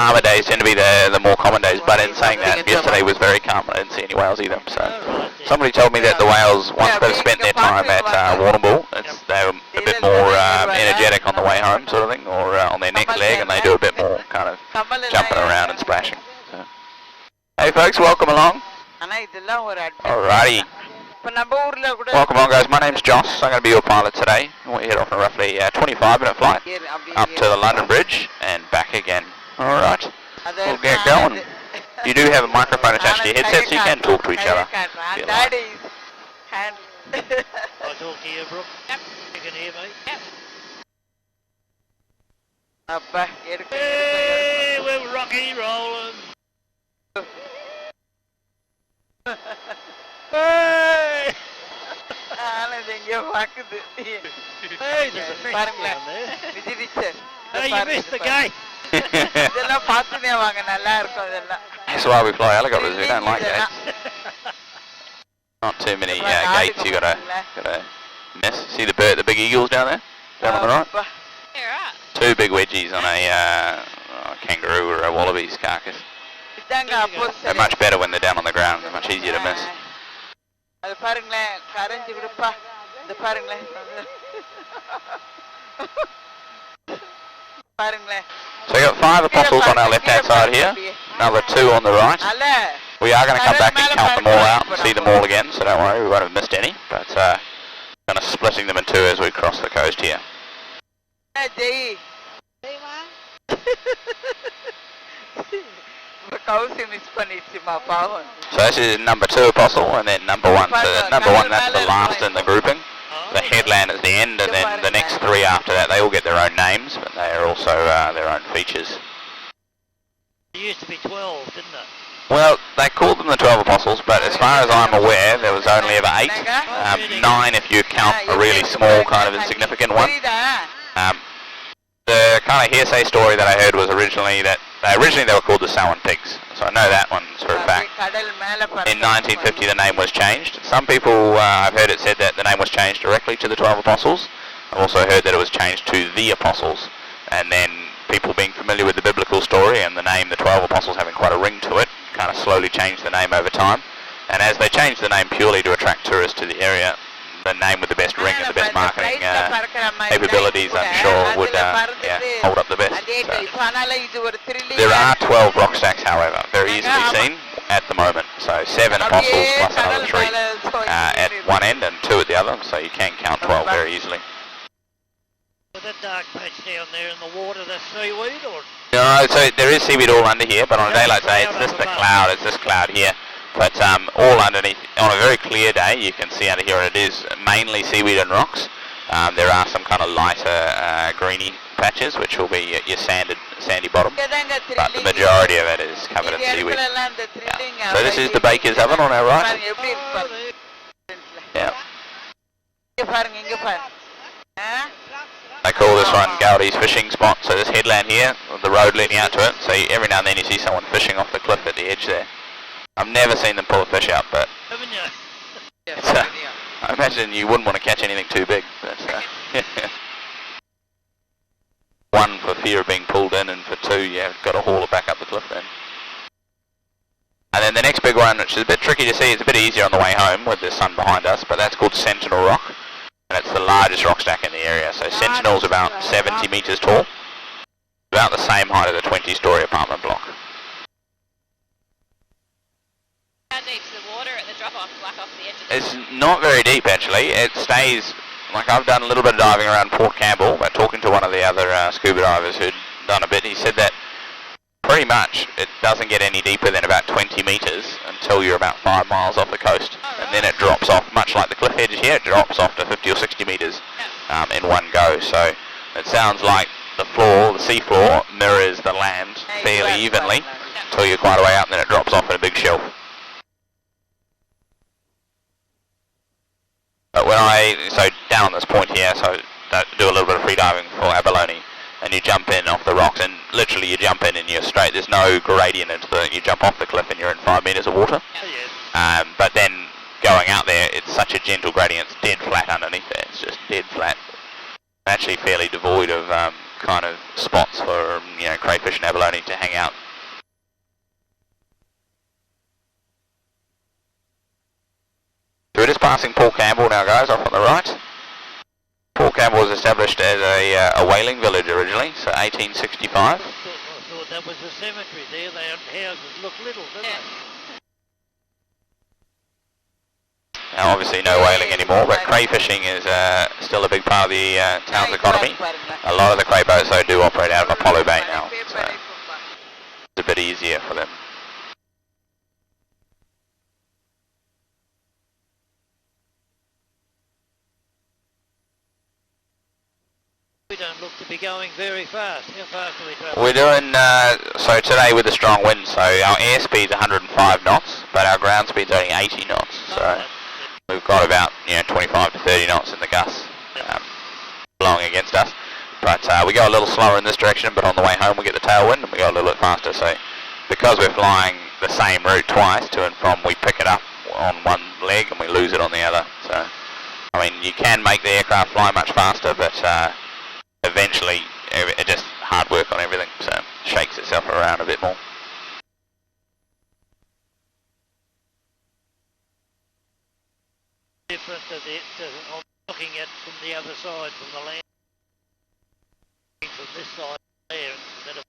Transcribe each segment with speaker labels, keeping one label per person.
Speaker 1: Harbour days tend to be the more common days, but in saying that, yesterday was very calm. I didn't see any whales either. So somebody told me that the whales, once they've spent their time at Warrnambool, they're a bit more energetic on the way home, sort of thing, or on their next leg, and they do a bit more kind of jumping around and splashing. So. Hey folks, welcome along. Alrighty. Welcome on guys, my name's Joss, I'm going to be your pilot today. We'll head off on a roughly 25-minute flight up to the London Bridge and back again. Alright, we'll get going. You do have a microphone attached to your headset, so you can talk to each other. If you like.
Speaker 2: I'll talk to you, Brooke. Yep. You can hear me. Yep. Hey, we're rocky rolling. Hey! Hey, there's a fish down there. Hey, you missed the gate.
Speaker 1: That's why we fly helicopters, we don't like gates. Not too many gates you gotta miss. See the big eagles down there? Down on the right? Two big wedgies on a kangaroo or a wallaby's carcass. They're much better when they're down on the ground, they're much easier to miss. So we got 5 apostles on our left hand side here, another 2 on the right. We are going to come back and count them all out and see them all again, so don't worry, we won't have missed any. But kind of splitting them in 2 as we cross the coast here. So this is number 2 apostle and then number 1. So number 1, that's the last in the grouping. The headland is the end, and then the next 3 after that, they all get their own names, but they are also their own features.
Speaker 2: It used to be 12, didn't it?
Speaker 1: Well, they called them the 12 apostles, but as far as I'm aware, there was only ever 8. 9 if you count a really small kind of insignificant one. The kind of hearsay story that I heard was originally that they were called the Samhain pigs, so I know that one's for a fact. In 1950 the name was changed. Some people, I've heard it said that the name was changed directly to the 12 apostles. I've also heard that it was changed to the apostles, and then people being familiar with the biblical story and the name the 12 apostles having quite a ring to it, kind of slowly changed the name over time. And as they changed the name purely to attract tourists to the area, the name with the best ring and the best marketing capabilities, I'm sure, would hold up the best. So. There are 12 rock stacks, however, very easily seen at the moment. So 7 apostles plus another 3 at one end and 2 at the other, so you can count 12 very easily.
Speaker 2: With that dark patch down there in the water, that's seaweed, or?
Speaker 1: No, so there is seaweed all under here, but on a day like today, it's just the cloud, it's this cloud here. But all underneath, on a very clear day, you can see under here, it is mainly seaweed and rocks. There are some kind of lighter greeny patches, which will be your sandy bottom, but the majority of it is covered in seaweed. Yeah. So this is the baker's oven on our right. Yeah. They call this one Gowdy's fishing spot, so this headland here, with the road leading out to it, so every now and then you see someone fishing off the cliff at the edge there. I've never seen them pull a fish out, but I imagine you wouldn't want to catch anything too big. But, one, for fear of being pulled in, and for 2, you've got to haul it back up the cliff then. And then the next big one, which is a bit tricky to see, it's a bit easier on the way home with the sun behind us, but that's called Sentinel Rock, and it's the largest rock stack in the area. So Sentinel's about 70 metres tall, about the same height as a 20-storey apartment block.
Speaker 3: How deep's the water at the drop-off, like off the edge of the
Speaker 1: It's not very deep actually. It stays, like I've done a little bit of diving around Port Campbell, but talking to one of the other scuba divers who'd done a bit, he said that pretty much it doesn't get any deeper than about 20 metres until you're about 5 miles off the coast. And then it drops off, much like the cliff edge here, it drops off to 50 or 60 metres in one go. So it sounds like the floor, the sea floor, mirrors the land fairly evenly until you're quite a way up, and then it drops off in a big shelf. But when so down on this point here, so do a little bit of free diving for abalone, and you jump in off the rocks, and literally you jump in and you're straight, there's no gradient into you jump off the cliff and you're in 5 metres of water. But then going out there, it's such a gentle gradient, it's dead flat underneath there, it's just dead flat. Actually fairly devoid of kind of spots for, you know, crayfish and abalone to hang out. We're just passing Port Campbell now, guys, off on the right. Port Campbell was established as a whaling village originally, so 1865.
Speaker 2: I thought that was a cemetery there. They houses look little, don't they?
Speaker 1: Now obviously no whaling anymore, but crayfishing is still a big part of the town's economy. A lot of the cray boats though do operate out of Apollo Bay now, so it's a bit easier for them.
Speaker 2: We don't look to be going very fast. How fast are we travelling?
Speaker 1: We're doing, so today with the strong wind, so our airspeed's 105 knots, but our ground speed's only 80 knots, so we've got about, you know, 25 to 30 knots in the gusts blowing against us. But we go a little slower in this direction, but on the way home we get the tailwind and we go a little bit faster. So because we're flying the same route twice to and from, we pick it up on one leg and we lose it on the other. So, I mean, you can make the aircraft fly much faster, but eventually it just hard work on everything, so it shakes itself around a bit more.
Speaker 2: Different to I'm looking at from the other side, from the land, from this side there instead of.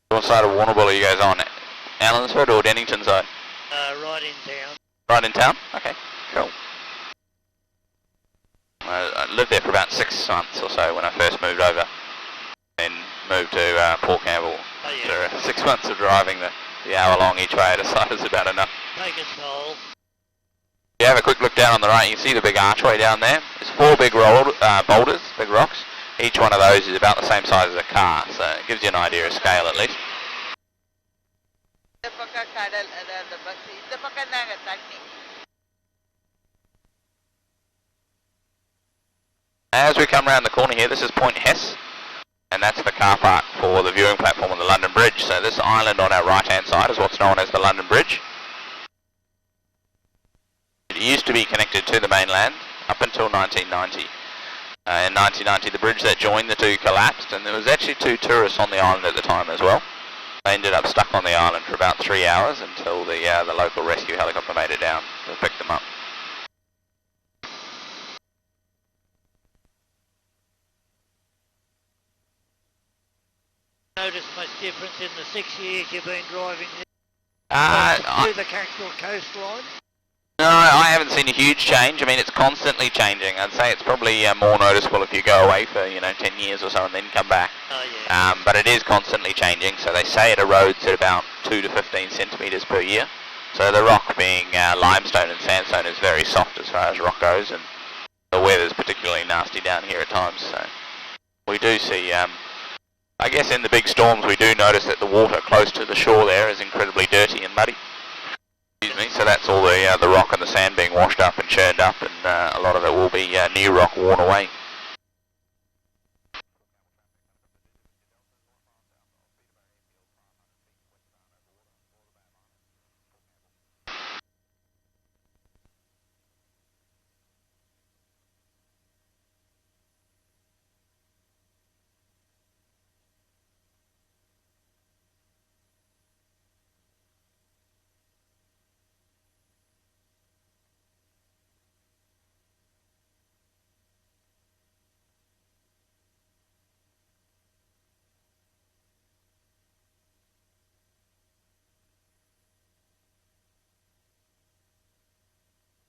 Speaker 1: What side of Warrnambool are you guys on? Allensford or Dennington side?
Speaker 2: Right in town.
Speaker 1: Right in town? Okay, cool. I lived there for about 6 months or so when I first moved over, and moved to Port Campbell.
Speaker 2: Oh, yeah.
Speaker 1: After 6 months of driving the hour long each way, I decided it's about enough.
Speaker 2: Take a toll.
Speaker 1: If you have a quick look down on the right, you can see the big archway down there. There's 4 big boulders, big rocks. Each one of those is about the same size as a car, so it gives you an idea of scale at least. As we come around the corner here, this is Point Hess, and that's the car park for the viewing platform on the London Bridge. So this island on our right hand side is what's known as the London Bridge. It used to be connected to the mainland up until 1990. In 1990 the bridge that joined the two collapsed, and there was actually 2 tourists on the island at the time as well. They ended up stuck on the island for about 3 hours until the local rescue helicopter made it down to pick them up.
Speaker 2: Notice much difference in the 6 years you've been driving to the actual coastline?
Speaker 1: No, I haven't seen a huge change. I mean, it's constantly changing. I'd say it's probably more noticeable if you go away for, 10 years or so and then come back.
Speaker 2: Oh, yeah.
Speaker 1: But it is constantly changing, so they say it erodes at about 2 to 15 centimetres per year. So the rock being limestone and sandstone is very soft as far as rock goes, and the weather's particularly nasty down here at times. So we do see, I guess in the big storms we do notice that the water close to the shore there is incredibly dirty and muddy. So that's all the rock and the sand being washed up and churned up, and a lot of it will be new rock worn away.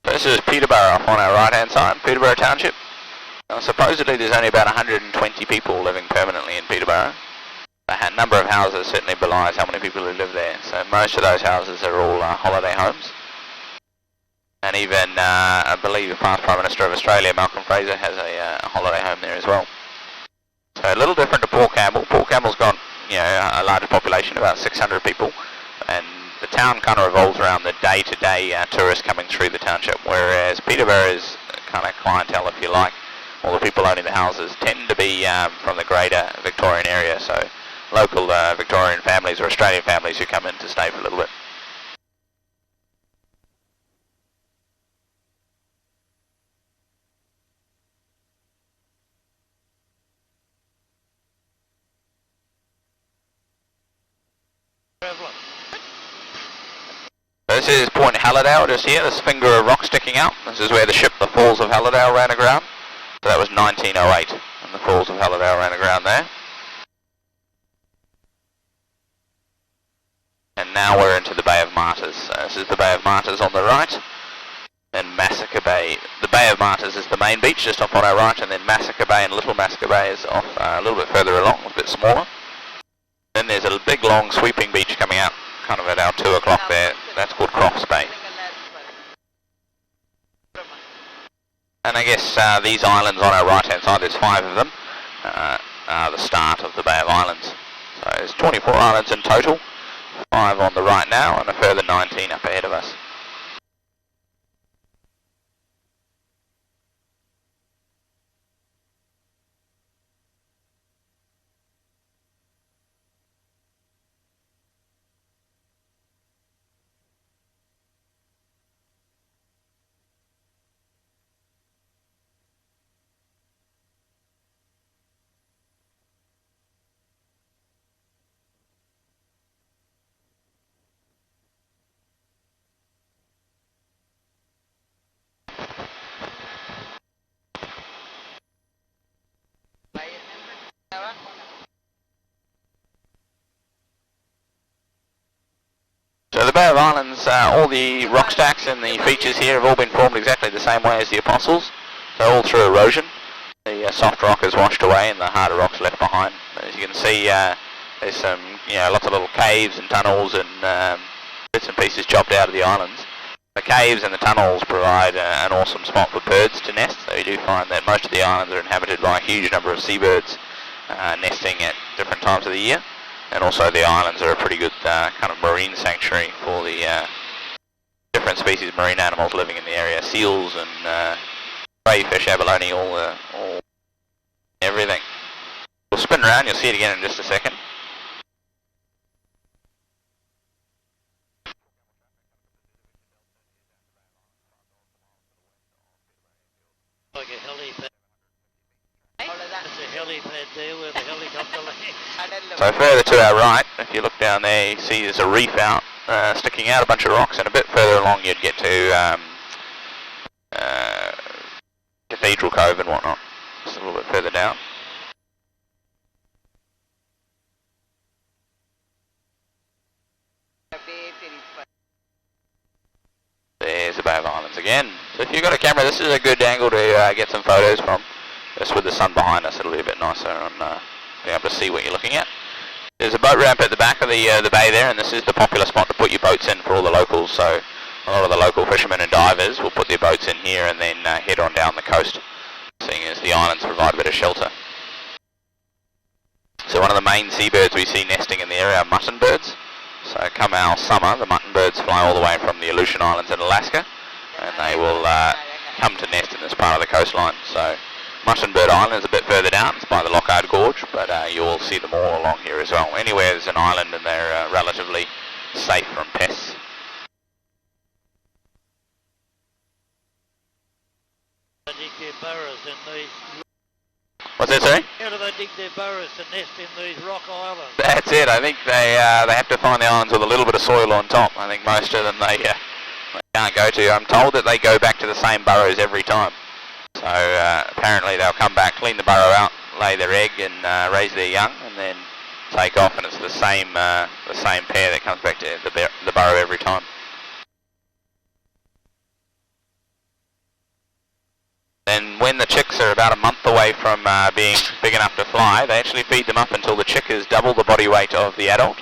Speaker 1: This is Peterborough on our right hand side, Peterborough Township. Supposedly there's only about 120 people living permanently in Peterborough. The number of houses certainly belies how many people who live there, so most of those houses are all holiday homes. And even, I believe the past Prime Minister of Australia, Malcolm Fraser, has a holiday home there as well. So a little different to Port Campbell. Port Campbell's got, a larger population, about 600 people, and the town kind of revolves around the day-to-day tourists coming through the township, whereas Peterborough's kind of clientele, if you like, all the people owning the houses tend to be from the greater Victorian area, so local Victorian families or Australian families who come in to stay for a little bit. This is Point Hallidale just here, this finger of rock sticking out. This is where the ship, the Falls of Hallidale, ran aground. So that was 1908, and the Falls of Hallidale ran aground there. And now we're into the Bay of Martyrs. This is the Bay of Martyrs on the right, and Massacre Bay. The Bay of Martyrs is the main beach just off on our right, and then Massacre Bay and Little Massacre Bay is off a little bit further along, a bit smaller. Then there's a big long sweeping beach coming out kind of at our 2 o'clock there. That's called Crofts Bay. And I guess these islands on our right hand side, there's 5 of them, are the start of the Bay of Islands. So there's 24 islands in total, 5 on the right now and a further 19 up ahead of us. So the Bay of Islands, all the rock stacks and the features here have all been formed exactly the same way as the Apostles, so all through erosion. The soft rock is washed away and the harder rock's left behind. As you can see, there's some, lots of little caves and tunnels and bits and pieces chopped out of the islands. The caves and the tunnels provide an awesome spot for birds to nest, so you do find that most of the islands are inhabited by a huge number of seabirds nesting at different times of the year. And also the islands are a pretty good kind of marine sanctuary for the different species of marine animals living in the area. Seals and crayfish, abalone, all everything. We'll spin around, you'll see it again in just a second.
Speaker 2: Like a helipad. That's a helipad there where the helicopter lands.
Speaker 1: So further to our right, if you look down there, you see there's a reef out, sticking out a bunch of rocks, and a bit further along you'd get to Cathedral Cove and whatnot. Just a little bit further down. There's the Bay of Islands again. So if you've got a camera, this is a good angle to get some photos from. Just with the sun behind us, it'll be a bit nicer on being able to see what you're looking at. There's a boat ramp at the back of the bay there, and this is the popular spot to put your boats in for all the locals. So a lot of the local fishermen and divers will put their boats in here and then head on down the coast, seeing as the islands provide a bit of shelter. So one of the main seabirds we see nesting in the area are mutton birds. So come our summer, the mutton birds fly all the way from the Aleutian Islands in Alaska, and they will come to nest in this part of the coastline. So Mutton Bird Island is a bit further down, it's by the Lockhart Gorge, but you will see them all along here as well. Anywhere there's an island and they're relatively safe from pests.
Speaker 2: They dig their burrows in these.
Speaker 1: What's that, sorry?
Speaker 2: How do they dig their burrows to nest in these rock islands?
Speaker 1: That's it. I think they have to find the islands with a little bit of soil on top. I think most of them they can't go to. I'm told that they go back to the same burrows every time. So apparently they'll come back, clean the burrow out, lay their egg and raise their young, and then take off, and it's the same pair that comes back to the burrow every time. And when the chicks are about a month away from being big enough to fly, they actually feed them up until the chick is double the body weight of the adult,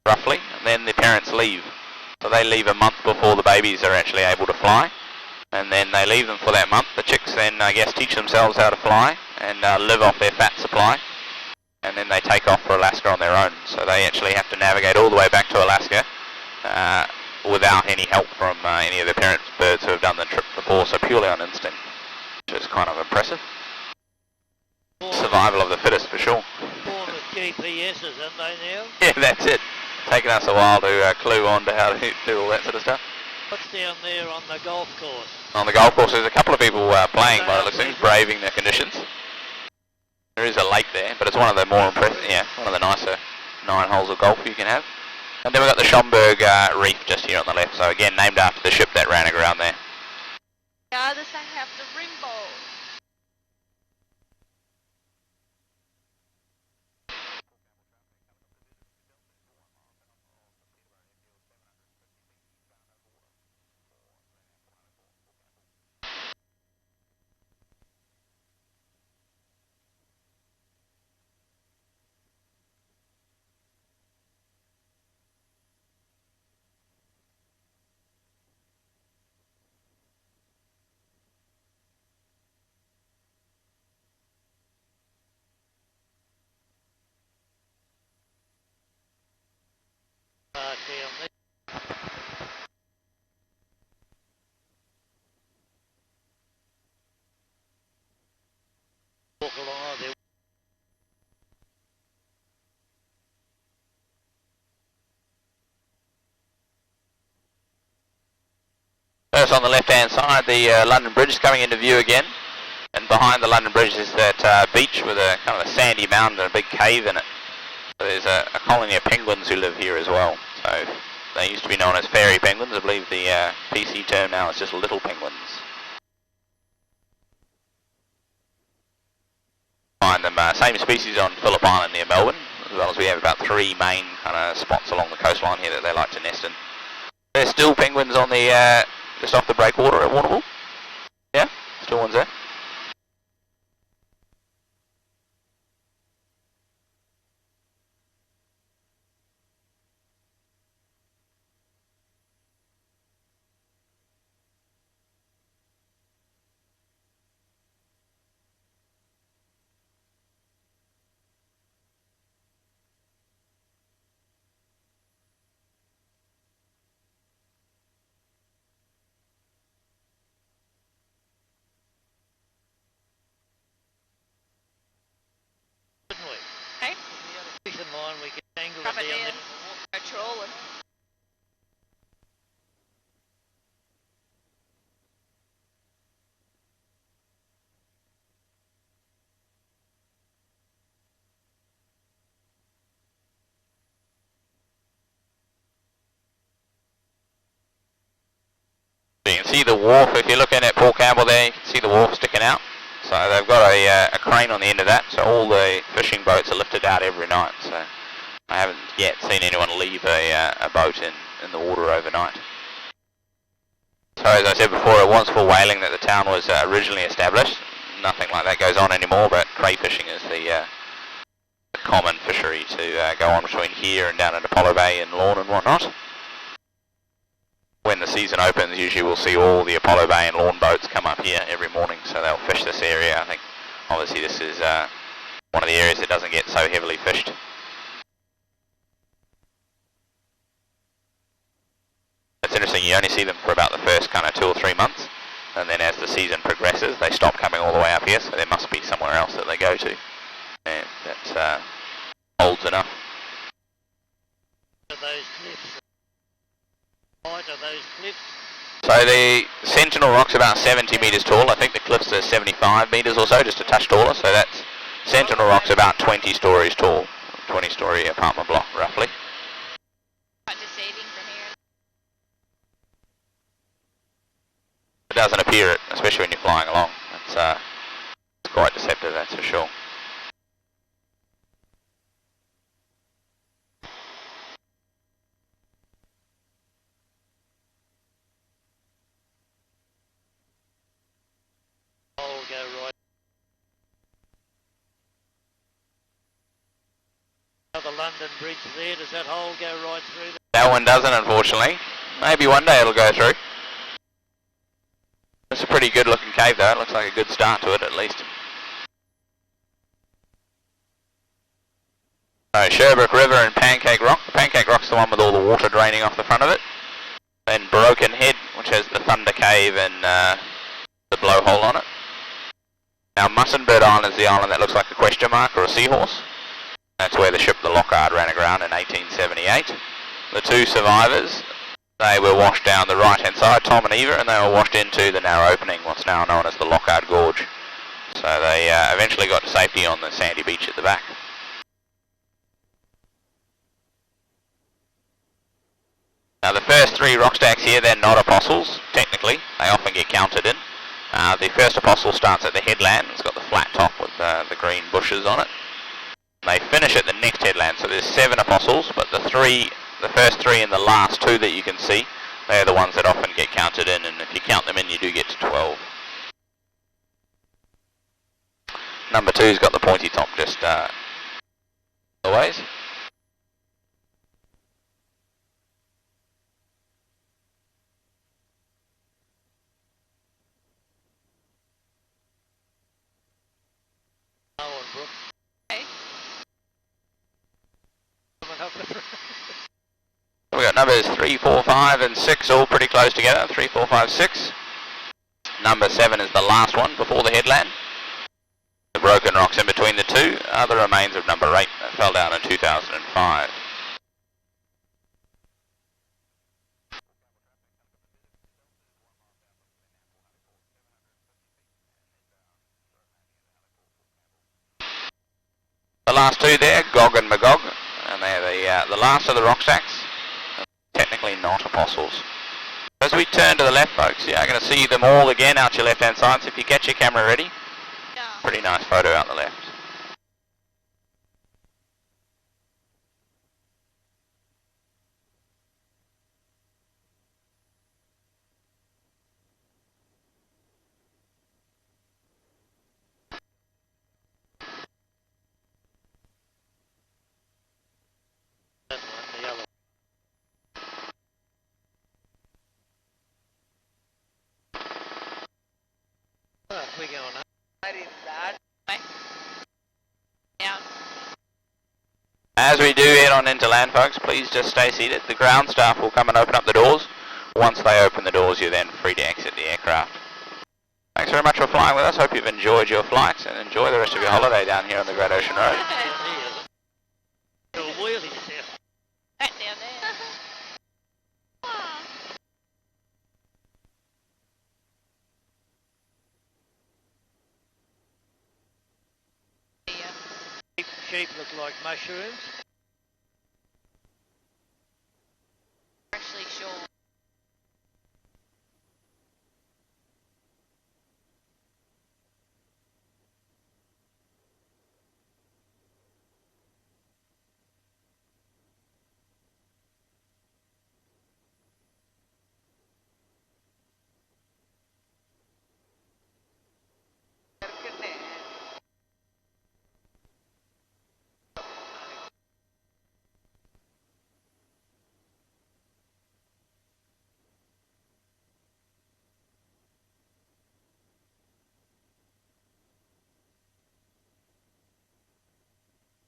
Speaker 1: roughly, and then the parents leave. So they leave a month before the babies are actually able to fly. And then they leave them for that month. The chicks then, I guess, teach themselves how to fly and live off their fat supply. And then they take off for Alaska on their own. So they actually have to navigate all the way back to Alaska without any help from any of the parent birds who have done the trip before, so purely on instinct, which is kind of impressive. Survival of the fittest for sure.
Speaker 2: For the GPSs, haven't they now?
Speaker 1: Yeah, that's it. Taking us a while to clue on to how to do all that sort of stuff.
Speaker 2: What's down there on the golf course?
Speaker 1: On the golf course, there's a couple of people playing by the looks of things, braving the conditions. There is a lake there, but it's one of the more impressive, one of the nicer 9 holes of golf you can have. And then we've got the Schomburg Reef just here on the left, so again named after the ship that ran aground there.
Speaker 3: The other side have the rainbow.
Speaker 2: Down there. Walk along there.
Speaker 1: First on the left-hand side, the London Bridge is coming into view again. And behind the London Bridge is that beach with a kind of a sandy mound and a big cave in it. So there's a colony of penguins who live here as well. So they used to be known as fairy penguins. I believe the PC term now is just little penguins. Find them same species on Phillip Island near Melbourne, as well as we have about 3 main kind of spots along the coastline here that they like to nest in. There's still penguins on the just off the breakwater at Warrnambool. Yeah, still ones there.
Speaker 3: Okay.
Speaker 2: Fishing line, we can angle
Speaker 3: Rub
Speaker 2: it
Speaker 3: it
Speaker 2: down
Speaker 3: down.
Speaker 2: there.
Speaker 3: Go trawling.
Speaker 1: So you can see the wharf, if you're looking at Port Campbell there, you can see the wharf sticking out. So they've got a crane on the end of that, so all the fishing boats are lifted out every night. So I haven't yet seen anyone leave a boat in the water overnight. So as I said before, it was for whaling that the town was originally established. Nothing like that goes on anymore, but crayfishing is the common fishery to go on between here and down at Apollo Bay and Lorne and whatnot. When the season opens, usually we'll see all the Apollo Bay and Lorne boats come up here every morning, so they'll fish this area. I think obviously this is one of the areas that doesn't get so heavily fished. It's interesting, you only see them for about the first kind of 2 or 3 months, and then as the season progresses they stop coming all the way up here, so there must be somewhere else that they go to, and that holds enough.
Speaker 2: Those cliffs. Height of those cliffs.
Speaker 1: So the Sentinel Rock's about 70 metres tall. I think the cliffs are 75 metres or so, just a touch taller. So that's Sentinel Rock's about 20 stories tall, 20-storey apartment block roughly.
Speaker 3: Quite deceiving from here.
Speaker 1: It doesn't appear it, especially when you're flying along. It's quite deceptive, that's for sure.
Speaker 2: Hole go right. The London Bridge there, does that hole go right through there?
Speaker 1: That one doesn't, unfortunately. Maybe one day it'll go through. It's a pretty good looking cave though, it looks like a good start to it at least. So Sherbrooke River and Pancake Rock. Pancake Rock's the one with all the water draining off the front of it. Then Broken Head, which has the Thunder Cave and the blowhole on it. Now Mussenbird Island is the island that looks like a question mark or a seahorse. That's where the ship the Lockhart ran aground in 1878. The two survivors, they were washed down the right hand side, Tom and Eva, and they were washed into the narrow opening, what's now known as the Lockhart Gorge. So they eventually got to safety on the sandy beach at the back. Now the first three rock stacks here, they're not apostles, technically. They often get counted in. The first apostle starts at the headland. It's got the flat top with the green bushes on it. They finish at the next headland, so there's 7 apostles, but the first 3 and the last 2 that you can see, they're the ones that often get counted in, and if you count them in, you do get to 12. Number 2's got the pointy top just always.
Speaker 3: Okay.
Speaker 1: We got numbers 3, 4, 5 and 6 all pretty close together. 3, 4, 5, 6. Number 7 is the last one before the headland. The broken rocks in between the two are the remains of number 8 that fell down in 2005. The last 2 there, Gog and Magog, and they're the last of the rock stacks. Technically not apostles. As we turn to the left, folks, you're going to see them all again out your left-hand side. So if you get your camera ready,
Speaker 3: Yeah.
Speaker 1: pretty nice photo out the left.
Speaker 2: That one, the other. We're going up.
Speaker 3: Yeah.
Speaker 1: As we do head on into land, folks, please just stay seated. The ground staff will come and open up the doors. Once they open the doors, you're then free to exit the aircraft. Thanks very much for flying with us. Hope you've enjoyed your flight and enjoy the rest of your holiday down here on the Great Ocean Road.
Speaker 2: Little wheelies there.
Speaker 3: Right down there. Yeah.
Speaker 2: Sheep look like mushrooms.
Speaker 3: Freshly shore.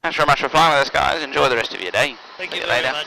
Speaker 1: Thanks very much for flying with us, guys. Enjoy the rest of your day.
Speaker 2: Thank
Speaker 1: See
Speaker 2: you
Speaker 1: you
Speaker 2: very
Speaker 1: later.
Speaker 2: much.